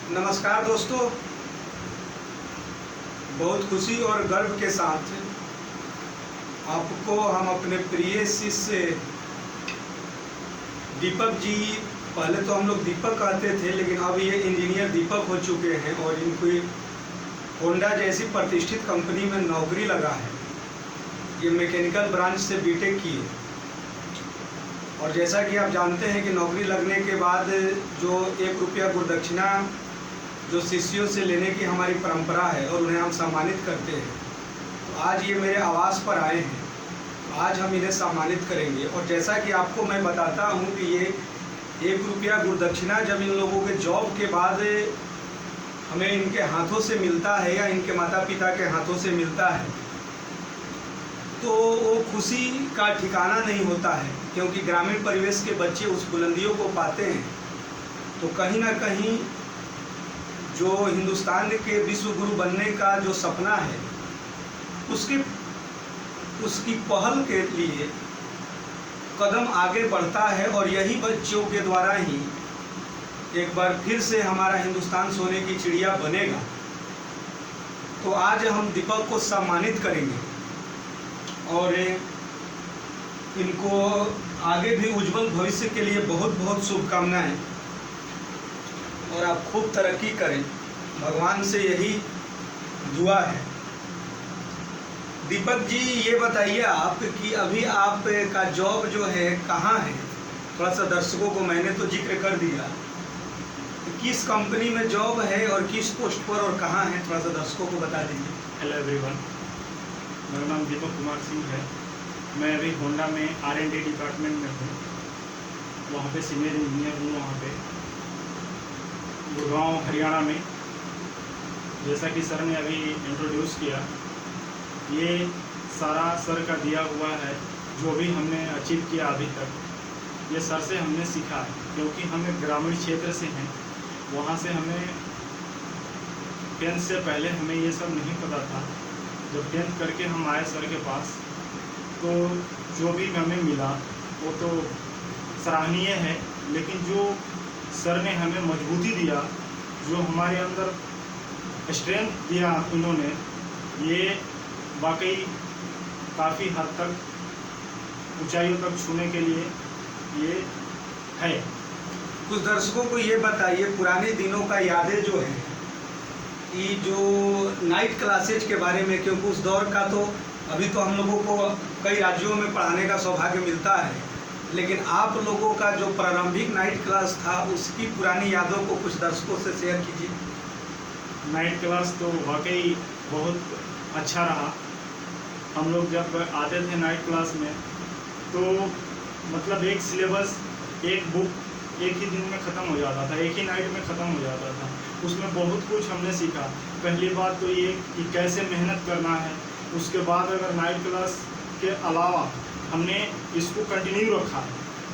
नमस्कार दोस्तों, बहुत खुशी और गर्व के साथ आपको हम अपने प्रिय शिष्य दीपक जी, पहले तो हम लोग दीपक कहते थे लेकिन अब ये इंजीनियर दीपक हो चुके हैं और इनको होंडा जैसी प्रतिष्ठित कंपनी में नौकरी लगा है। ये मैकेनिकल ब्रांच से बीटेक किए और जैसा कि आप जानते हैं कि नौकरी लगने के बाद जो 1 रुपया गुरुदक्षिणा जो शिष्यों से लेने की हमारी परंपरा है और उन्हें हम सम्मानित करते हैं, तो आज ये मेरे आवास पर आए हैं। आज हम इन्हें सम्मानित करेंगे और जैसा कि आपको मैं बताता हूँ कि ये 1 रुपया गुरुदक्षिणा जब इन लोगों के जॉब के बाद हमें इनके हाथों से मिलता है या इनके माता पिता के हाथों से मिलता है, तो वो खुशी का ठिकाना नहीं होता है। क्योंकि ग्रामीण परिवेश के बच्चे उस बुलंदियों को पाते हैं तो कहीं ना कहीं जो हिंदुस्तान के विश्व गुरु बनने का जो सपना है उसकी पहल के लिए कदम आगे बढ़ता है और यही बच्चों के द्वारा ही एक बार फिर से हमारा हिंदुस्तान सोने की चिड़िया बनेगा। तो आज हम दीपक को सम्मानित करेंगे और इनको आगे भी उज्जवल भविष्य के लिए बहुत बहुत शुभकामनाएं और आप खूब तरक्की करें, भगवान से यही दुआ है। दीपक जी, ये बताइए आप कि अभी आप का जॉब जो है कहाँ है? थोड़ा सा दर्शकों को मैंने तो जिक्र कर दिया, किस कंपनी में जॉब है और किस पोस्ट पर और कहाँ है, थोड़ा सा दर्शकों को बता दीजिए। हेलो एवरीवन, मेरा नाम दीपक कुमार सिंह है। मैं अभी होंडा में R&D डिपार्टमेंट में हूँ, वहाँ पे सीनियर इंजीनियर हूँ। वहाँ पे गुड़गांव हरियाणा में, जैसा कि सर ने अभी इंट्रोड्यूस किया, ये सारा सर का दिया हुआ है। जो भी हमने अचीव किया अभी तक, ये सर से हमने सीखा है। क्योंकि हम एक ग्रामीण क्षेत्र से हैं, वहाँ से हमें 10th से पहले हमें ये सब नहीं पता था। जब 10th करके हम आए सर के पास, तो जो भी हमें मिला वो तो सराहनीय है, लेकिन जो सर ने हमें मजबूती दिया, जो हमारे अंदर स्ट्रेंथ दिया उन्होंने, ये वाकई काफ़ी हद तक ऊंचाइयों तक छूने के लिए ये है। कुछ दर्शकों को ये बताइए, पुराने दिनों का यादें जो है, ये जो नाइट क्लासेज के बारे में, क्योंकि उस दौर का तो अभी तो हम लोगों को कई राज्यों में पढ़ाने का सौभाग्य मिलता है, लेकिन आप लोगों का जो प्रारंभिक नाइट क्लास था उसकी पुरानी यादों को कुछ दर्शकों से शेयर कीजिए। नाइट क्लास तो वाकई बहुत अच्छा रहा। हम लोग जब आते थे नाइट क्लास में, तो मतलब एक सिलेबस, एक बुक एक ही दिन में ख़त्म हो जाता था, एक ही नाइट में ख़त्म हो जाता था। उसमें बहुत कुछ हमने सीखा। पहली बात तो ये कि कैसे मेहनत करना है। उसके बाद अगर नाइट क्लास के अलावा हमने इसको कंटिन्यू रखा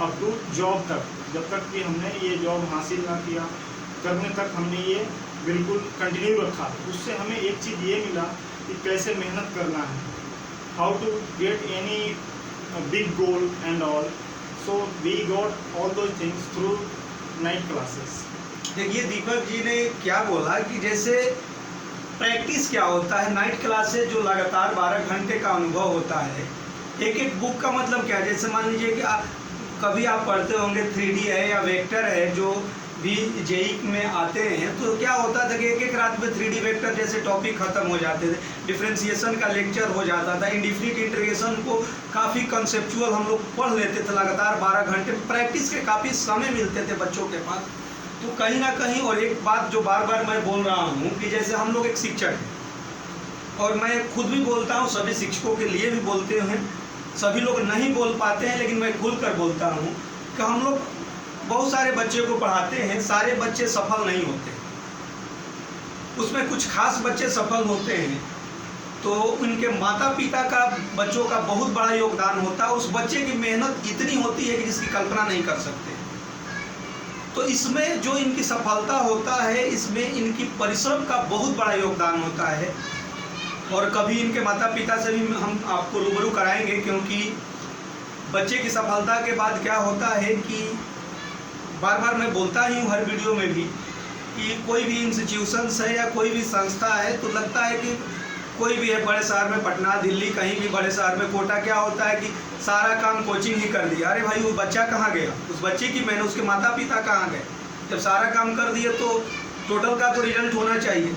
अप टू जॉब तक, जब तक कि हमने ये जॉब हासिल ना किया करने तक हमने ये बिल्कुल कंटिन्यू रखा। उससे हमें एक चीज़ ये मिला कि कैसे मेहनत करना है, how to get any big goal and all. So we got all those things through night classes. देखिए, दीपक जी ने क्या बोला कि जैसे प्रैक्टिस क्या होता है, नाइट क्लासेज जो लगातार 12 घंटे का अनुभव होता है। एक एक बुक का मतलब क्या, जैसे मान लीजिए कि कभी आप पढ़ते होंगे 3D है या वेक्टर है, जो भी जेई में आते हैं, तो क्या होता था कि एक एक रात में 3D वेक्टर जैसे टॉपिक ख़त्म हो जाते थे, डिफरेंशिएशन का लेक्चर हो जाता था, इंडिफिनिट इंटीग्रेशन को काफ़ी कंसेप्चुअल हम लोग पढ़ लेते थे लगातार 12 घंटे। प्रैक्टिस के काफ़ी समय मिलते थे बच्चों के पास। तो कहीं ना कहीं, और एक बात जो बार बार मैं बोल रहा हूँ कि जैसे हम लोग एक शिक्षक हैं और मैं खुद भी बोलता हूँ, सभी शिक्षकों के लिए भी बोलते हैं, सभी लोग नहीं बोल पाते हैं लेकिन मैं खुलकर बोलता हूँ कि हम लोग बहुत सारे बच्चे को पढ़ाते हैं, सारे बच्चे सफल नहीं होते, उसमें कुछ खास बच्चे सफल होते हैं। तो उनके माता पिता का बच्चों का बहुत बड़ा योगदान होता है। उस बच्चे की मेहनत इतनी होती है कि जिसकी कल्पना नहीं कर सकते। तो इसमें जो इनकी सफलता होता है, इसमें इनकी परिश्रम का बहुत बड़ा योगदान होता है। और कभी इनके माता पिता से भी हम आपको रूबरू कराएंगे, क्योंकि बच्चे की सफलता के बाद क्या होता है कि बार बार मैं बोलता ही हूँ हर वीडियो में भी कि कोई भी इंस्टीट्यूशंस है या कोई भी संस्था है तो लगता है कि कोई भी है बड़े शहर में, पटना, दिल्ली, कहीं भी बड़े शहर में, कोटा, क्या होता है कि सारा काम कोचिंग ही कर दिया। अरे भाई वो बच्चा कहाँ गया, उस बच्चे की मेहनत, उसके माता पिता कहाँ गए? जब सारा काम कर दिए तो टोटल का तो रिजल्ट होना चाहिए।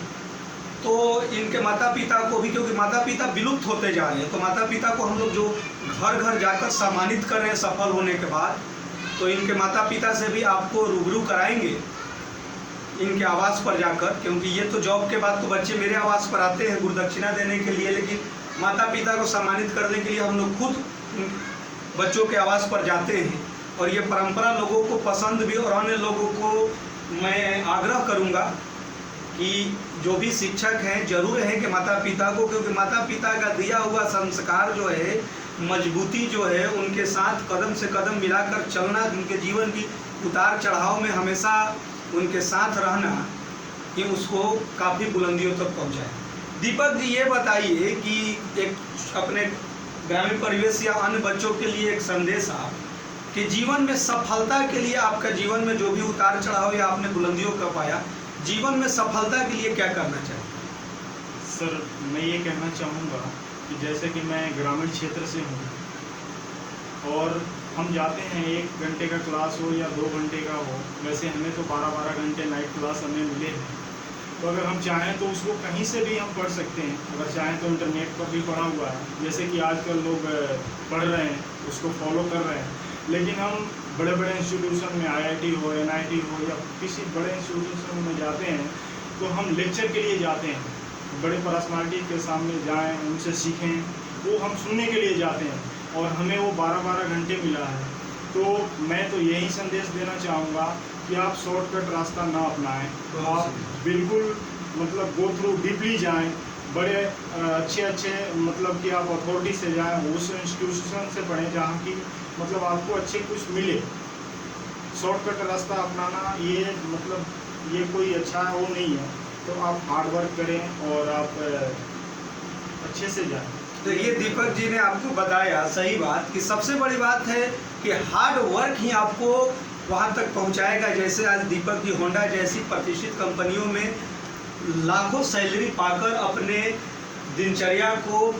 तो इनके माता पिता को भी, क्योंकि माता पिता विलुप्त होते जा रहे हैं, तो माता पिता को हम लोग जो घर घर जाकर सम्मानित कर रहे हैं सफल होने के बाद, तो इनके माता पिता से भी आपको रूबरू कराएंगे इनके आवास पर जाकर, क्योंकि ये तो जॉब के बाद तो बच्चे मेरे आवास पर आते हैं गुरुदक्षिणा देने के लिए, लेकिन माता पिता को सम्मानित करने के लिए हम लोग खुद बच्चों के आवास पर जाते हैं। और ये परंपरा लोगों को पसंद भी, और अन्य लोगों को मैं आग्रह करूँगा कि जो भी शिक्षक हैं जरूर है कि माता पिता को, क्योंकि माता पिता का दिया हुआ संस्कार जो है, मजबूती जो है, उनके साथ कदम से कदम मिलाकर चलना, उनके जीवन की उतार चढ़ाव में हमेशा उनके साथ रहना, कि उसको काफ़ी बुलंदियों तक पहुंचाए। दीपक जी ये बताइए कि एक अपने ग्रामीण परिवेश या अन्य बच्चों के लिए एक संदेश आप कि जीवन में सफलता के लिए, आपका जीवन में जो भी उतार चढ़ाव या आपने बुलंदियों का पाया, जीवन में सफलता के लिए क्या करना चाहिए? सर मैं ये कहना चाहूँगा कि जैसे कि मैं ग्रामीण क्षेत्र से हूँ और हम जाते हैं 1 घंटे का क्लास हो या 2 घंटे का हो, वैसे हमें तो 12-12 घंटे नाइट क्लास हमें मिले हैं, तो अगर हम चाहें तो उसको कहीं से भी हम पढ़ सकते हैं। अगर चाहें तो इंटरनेट पर भी पढ़ा हुआ है, जैसे कि आजकल लोग पढ़ रहे हैं, उसको फॉलो कर रहे हैं। लेकिन हम बड़े बड़े इंस्टीट्यूशन में IIT हो, NIT हो या किसी बड़े इंस्टीट्यूशन में जाते हैं तो हम लेक्चर के लिए जाते हैं, बड़े पर्सनालिटी के सामने जाएं, उनसे सीखें, वो हम सुनने के लिए जाते हैं और हमें वो 12-12 घंटे मिला है। तो मैं तो यही संदेश देना चाहूँगा कि आप शॉर्टकट रास्ता ना अपनाएं, आप बिल्कुल मतलब गो थ्रू डीपली जाएं, बड़े अच्छे मतलब कि आप अथॉरिटी से जाएं, उस इंस्टीट्यूशन से पढ़ें जहाँ की मतलब आपको अच्छे कुछ मिले। शॉर्टकट रास्ता अपनाना ये मतलब ये कोई अच्छा वो नहीं है, तो आप हार्ड वर्क करें और आप अच्छे से जाएं। तो ये दीपक जी ने आपको बताया सही बात, कि सबसे बड़ी बात है कि हार्ड वर्क ही आपको वहाँ तक पहुँचाएगा। जैसे आज दीपक जी होंडा जैसी प्रतिष्ठित कंपनियों में लाखों सैलरी पाकर अपने दिनचर्या को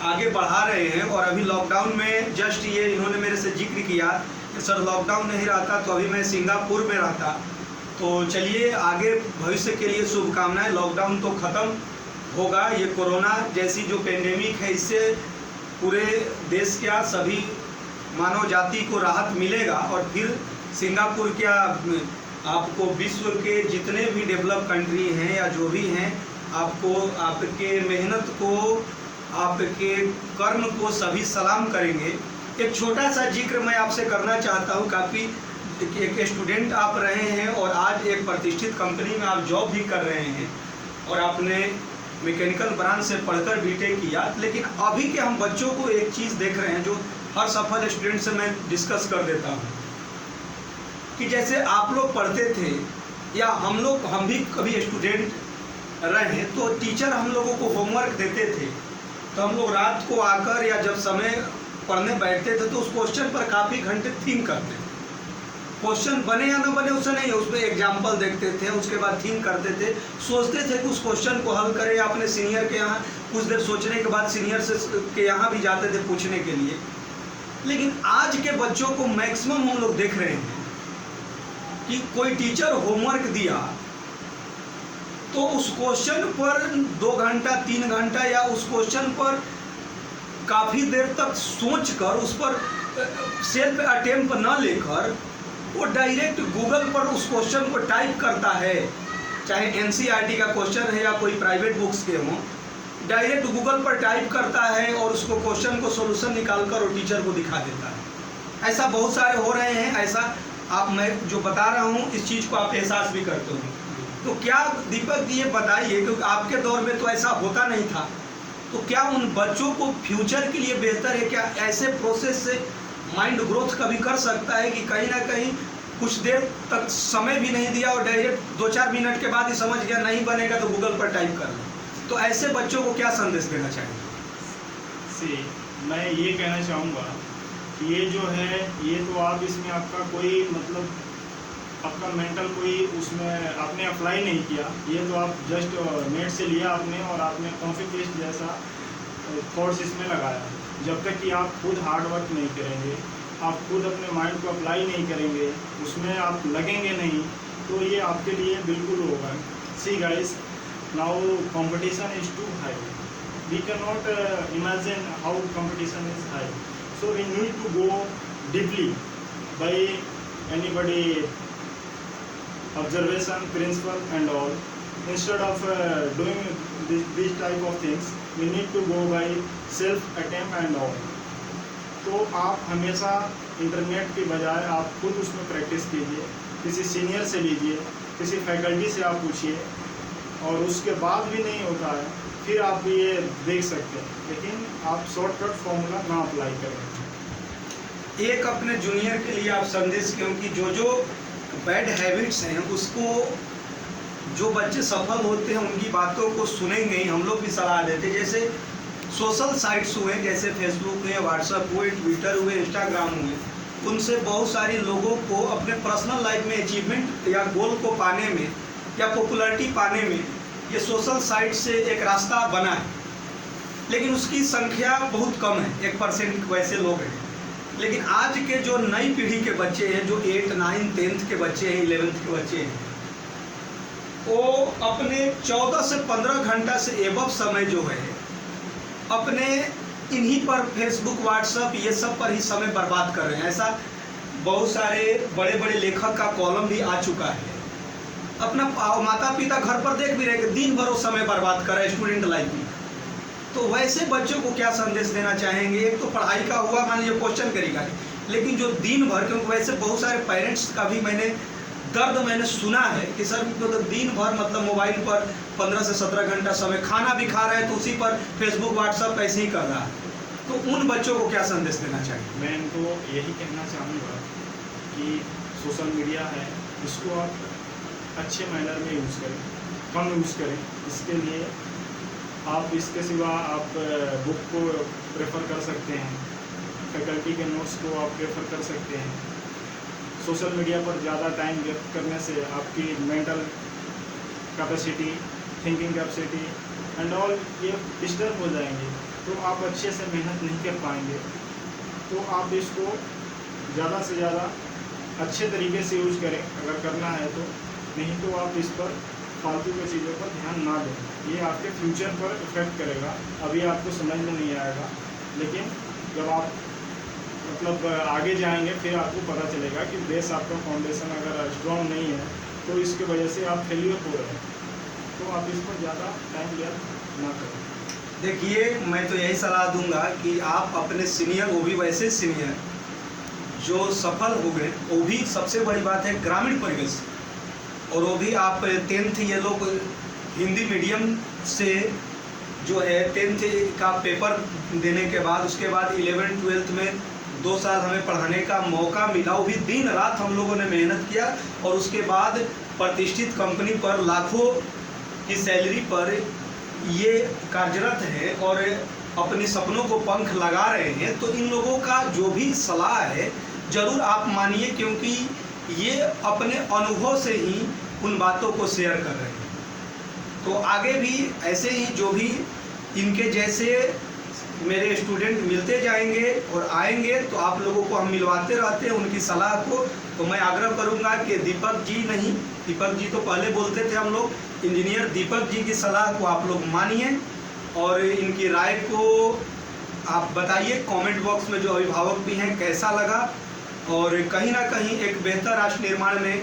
आगे बढ़ा रहे हैं। और अभी लॉकडाउन में जस्ट ये इन्होंने मेरे से जिक्र किया कि सर लॉकडाउन नहीं रहता तो अभी मैं सिंगापुर में रहता। तो चलिए आगे भविष्य के लिए शुभकामनाएं। लॉकडाउन तो ख़त्म होगा, ये कोरोना जैसी जो पेंडेमिक है इससे पूरे देश क्या सभी मानव जाति को राहत मिलेगा। और फिर सिंगापुर क्या आपको विश्व के जितने भी डेवलप कंट्री हैं या जो भी हैं, आपको आपके मेहनत को, आपके कर्म को सभी सलाम करेंगे। एक छोटा सा जिक्र मैं आपसे करना चाहता हूँ। काफ़ी एक स्टूडेंट आप रहे हैं और आज एक प्रतिष्ठित कंपनी में आप जॉब भी कर रहे हैं और आपने मैकेनिकल ब्रांच से पढ़कर बीटेक किया। लेकिन अभी के हम बच्चों को एक चीज़ देख रहे हैं जो हर सफल स्टूडेंट से मैं डिस्कस कर देता हूँ, कि जैसे आप लोग पढ़ते थे या हम भी कभी स्टूडेंट रहे, तो टीचर हम लोगों को होमवर्क देते थे, तो हम लोग रात को आकर या जब समय पढ़ने बैठते थे तो उस क्वेश्चन पर काफ़ी घंटे थिंक करते थे। क्वेश्चन बने या ना बने उससे नहीं, उसमें एग्जाम्पल देखते थे, उसके बाद थिंक करते थे, सोचते थे कि उस क्वेश्चन को हल करें। अपने सीनियर के यहाँ कुछ देर सोचने के बाद सीनियर से के यहाँ भी जाते थे पूछने के लिए। लेकिन आज के बच्चों को मैक्सिमम हम लोग देख रहे हैं कि कोई टीचर होमवर्क दिया तो उस क्वेश्चन पर 2 घंटा 3 घंटा या उस क्वेश्चन पर काफ़ी देर तक सोचकर उस पर सेल्फ अटेम्प्ट न लेकर वो डायरेक्ट गूगल पर उस क्वेश्चन को टाइप करता है, चाहे NCERT का क्वेश्चन है या कोई प्राइवेट बुक्स के हों, डायरेक्ट गूगल पर टाइप करता है और उसको क्वेश्चन को सोल्यूशन निकाल कर और टीचर को दिखा देता है। ऐसा बहुत सारे हो रहे हैं। ऐसा आप मैं जो बता रहा हूँ इस चीज़ को आप एहसास भी करते हो। तो क्या दीपक जी ये बताइए, क्योंकि आपके दौर में तो ऐसा होता नहीं था, तो क्या उन बच्चों को फ्यूचर के लिए बेहतर है, क्या ऐसे प्रोसेस से माइंड ग्रोथ कभी कर सकता है कि कहीं ना कहीं कुछ देर तक समय भी नहीं दिया और डायरेक्ट 2-4 मिनट के बाद ही समझ गया नहीं बनेगा तो गूगल पर टाइप कर लो। तो ऐसे बच्चों को क्या संदेश देना चाहिए? मैं ये कहना चाहूँगा कि ये जो है ये तो आप इसमें आपका कोई मतलब आपका मेंटल कोई उसमें अप्लाई नहीं किया, ये तो आप जस्ट नेट से लिया आपने और आपने कॉपी पेस्ट जैसा थॉट्स इसमें लगाया। जब तक कि आप खुद हार्ड वर्क नहीं करेंगे, आप खुद अपने माइंड को अप्लाई नहीं करेंगे, उसमें आप लगेंगे नहीं, तो ये आपके लिए बिल्कुल होगा। See guys, now competition is too high, we can not imagine how competition is high, so we need to go deeply by anybody observation, principle and all. Instead of doing this type of things, we need to go by self attempt and all. तो आप हमेशा internet के बजाय आप खुद उसमें practice कीजिए, किसी सीनियर से लीजिए, किसी फैकल्टी से आप पूछिए, और उसके बाद भी नहीं होता है फिर आप ये देख सकते हैं, लेकिन आप शॉर्टकट फॉर्मूला ना अप्लाई करें। एक अपने जूनियर के लिए आप संदेश, क्योंकि जो बैड हैबिट्स हैं उसको जो बच्चे सफल होते हैं उनकी बातों को सुनेंगे ही, हम लोग भी सलाह देते। जैसे सोशल साइट्स हुए, जैसे फेसबुक हुए, व्हाट्सएप हुए, ट्विटर हुए, इंस्टाग्राम हुए, उनसे बहुत सारे लोगों को अपने पर्सनल लाइफ में अचीवमेंट या गोल को पाने में या पॉपुलैरिटी पाने में ये सोशल साइट से एक रास्ता बना है, लेकिन उसकी संख्या बहुत कम है, 1% वैसे लोग हैं। लेकिन आज के जो नई पीढ़ी के बच्चे हैं, जो 8, 9, 10th के बच्चे हैं, 11th के बच्चे हैं, वो अपने 14 से 15 घंटा से एबव समय जो है अपने इन्हीं पर फेसबुक, व्हाट्सएप ये सब पर ही समय बर्बाद कर रहे हैं। ऐसा बहुत सारे बड़े बड़े लेखक का कॉलम भी आ चुका है। अपना माता पिता घर पर देख भी रहे कि दिन भर वो समय बर्बाद कर रहे हैं स्टूडेंट लाइफ में। तो वैसे बच्चों को क्या संदेश देना चाहेंगे? एक तो पढ़ाई का हुआ, मान लीजिए क्वेश्चन करेगा, लेकिन जो दिन भर, क्योंकि वैसे बहुत सारे पेरेंट्स का भी मैंने सुना है कि सर मतलब दिन भर मतलब मोबाइल पर 15 से 17 घंटा समय, खाना भी खा रहा है तो उसी पर फेसबुक, व्हाट्सएप ऐसे ही कर रहा है। तो उन बच्चों को क्या संदेश देना चाहिए? मैं इनको यही कहना चाहूँगा कि सोशल मीडिया है, इसको आप अच्छे मैनर में यूज़ करें, कम यूज़ करें। इसके लिए आप इसके सिवा आप बुक को प्रेफर कर सकते हैं, फैकल्टी के नोट्स को आप प्रेफर कर सकते हैं। सोशल मीडिया पर ज़्यादा टाइम व्यक्त करने से आपकी mental capacity, thinking capacity and all ये डिस्टर्ब हो जाएंगे, तो आप अच्छे से मेहनत नहीं कर पाएंगे। तो आप इसको ज़्यादा से ज़्यादा अच्छे तरीके से यूज़ करें अगर करना है तो, नहीं तो आप इस पर फालतू की चीज़ों पर ध्यान ना दें। ये आपके फ्यूचर पर इफेक्ट करेगा, अभी आपको समझ में नहीं आएगा, लेकिन जब आप मतलब आगे जाएंगे फिर आपको पता चलेगा कि बेस आपका फाउंडेशन अगर स्ट्रॉन्ग नहीं है तो इसके वजह से आप फेलियर हो रहे हैं। तो आप इस पर ज़्यादा टाइम व्यर्थ ना करें। देखिए, मैं तो यही सलाह दूंगा कि आप अपने सीनियर, वो भी वैसे सीनियर जो सफल हो गए, वो भी सबसे बड़ी बात है ग्रामीण परिवेश, और वो भी आप 10th, ये लोग हिंदी मीडियम से जो है 10th का पेपर देने के बाद, उसके बाद 11th 12th में 2 साल हमें पढ़ाने का मौका मिला। वो भी दिन रात हम लोगों ने मेहनत किया, और उसके बाद प्रतिष्ठित कंपनी पर लाखों की सैलरी पर ये कार्यरत है और अपने सपनों को पंख लगा रहे हैं। तो इन लोगों का जो भी सलाह है ज़रूर आप मानिए, क्योंकि ये अपने अनुभव से ही उन बातों को शेयर कर रहे हैं। तो आगे भी ऐसे ही जो भी इनके जैसे मेरे स्टूडेंट मिलते जाएंगे और आएंगे, तो आप लोगों को हम मिलवाते रहते हैं उनकी सलाह को। तो मैं आग्रह करूंगा कि दीपक जी तो पहले बोलते थे हम लोग, इंजीनियर दीपक जी की सलाह को आप लोग मानिए और इनकी राय को आप बताइए कमेंट बॉक्स में। जो अभिभावक भी हैं कैसा लगा, और कहीं ना कहीं एक बेहतर राष्ट्र निर्माण में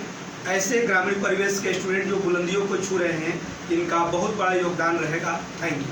ऐसे ग्रामीण परिवेश के स्टूडेंट जो बुलंदियों को छू रहे हैं, इनका बहुत बड़ा योगदान रहेगा। Thank you.